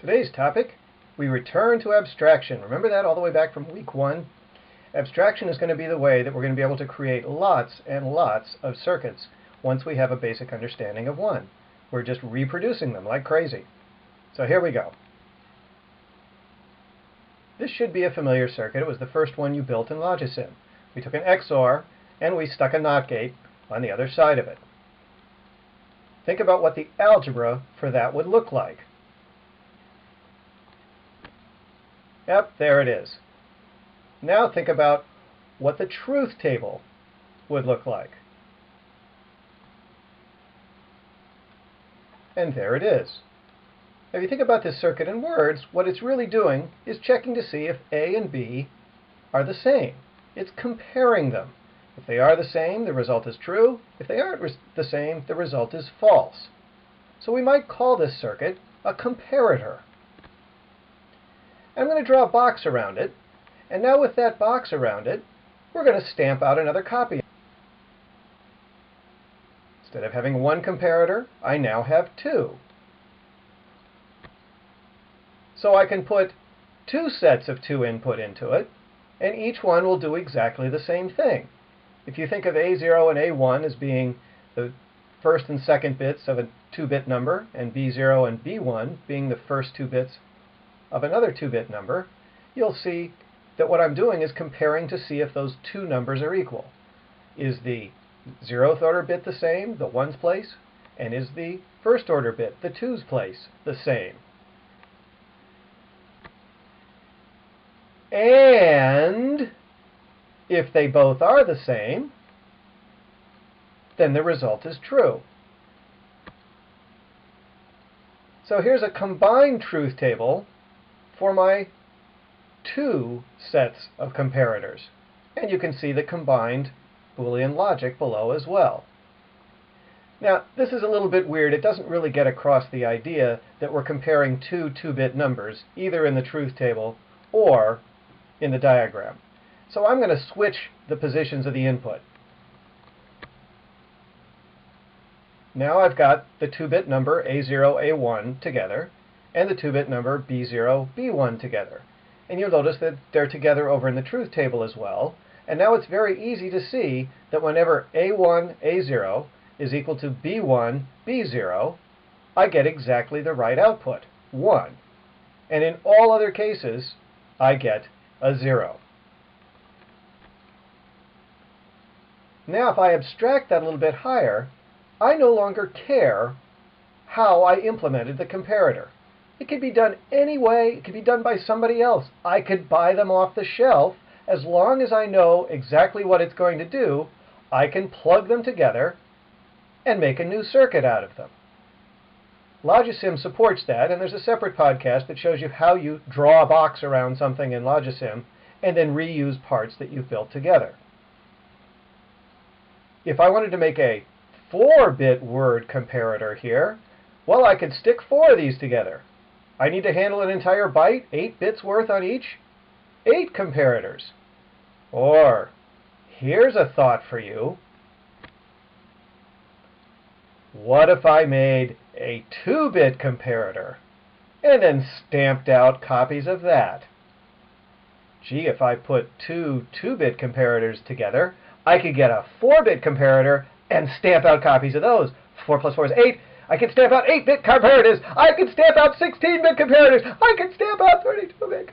Today's topic, we return to abstraction. Remember that all the way back from week 1? Abstraction is going to be the way that we're going to be able to create lots and lots of circuits once we have a basic understanding of one. We're just reproducing them like crazy. So here we go. This should be a familiar circuit. It was the first one you built in Logisim. We took an XOR and we stuck a NOT gate on the other side of it. Think about what the algebra for that would look like. Yep, there it is. Now think about what the truth table would look like. And there it is. Now, if you think about this circuit in words, what it's really doing is checking to see if A and B are the same. It's comparing them. If they are the same, the result is true. If they aren't the same, the result is false. So we might call this circuit a comparator. I'm going to draw a box around it, and now with that box around it, we're going to stamp out another copy. Instead of having one comparator, I now have two. So I can put two sets of 2 input into it, and each one will do exactly the same thing. If you think of A0 and A1 as being the first and second bits of a 2-bit number, and B0 and B1 being the first 2 bits of another 2-bit number, you'll see that what I'm doing is comparing to see if those two numbers are equal. Is the 0th order bit the same, the 1's place? And is the first order bit, the 2's place, the same? And if they both are the same, then the result is true. So here's a combined truth table for my two sets of comparators. And you can see the combined Boolean logic below as well. Now, this is a little bit weird. It doesn't really get across the idea that we're comparing two 2-bit numbers, either in the truth table or in the diagram. So I'm going to switch the positions of the input. Now I've got the 2-bit number A0, A1 together, and the 2-bit number B0, B1 together. And you'll notice that they're together over in the truth table as well. And now it's very easy to see that whenever A1, A0 is equal to B1, B0, I get exactly the right output, 1. And in all other cases, I get a 0. Now if I abstract that a little bit higher, I no longer care how I implemented the comparator. It could be done any way. It could be done by somebody else. I could buy them off the shelf. As long as I know exactly what it's going to do, I can plug them together and make a new circuit out of them. Logisim supports that, and there's a separate podcast that shows you how you draw a box around something in Logisim and then reuse parts that you've built together. If I wanted to make a 4-bit word comparator here, well, I could stick 4 of these together. I need to handle an entire byte, 8 bits worth on each, 8 comparators. Or, here's a thought for you. What if I made a 2-bit comparator and then stamped out copies of that? Gee, if I put two 2-bit comparators together, I could get a 4-bit comparator and stamp out copies of those. 4 plus 4 is 8. I can stamp out 8-bit comparators. I can stamp out 16-bit comparators. I can stamp out 32-bit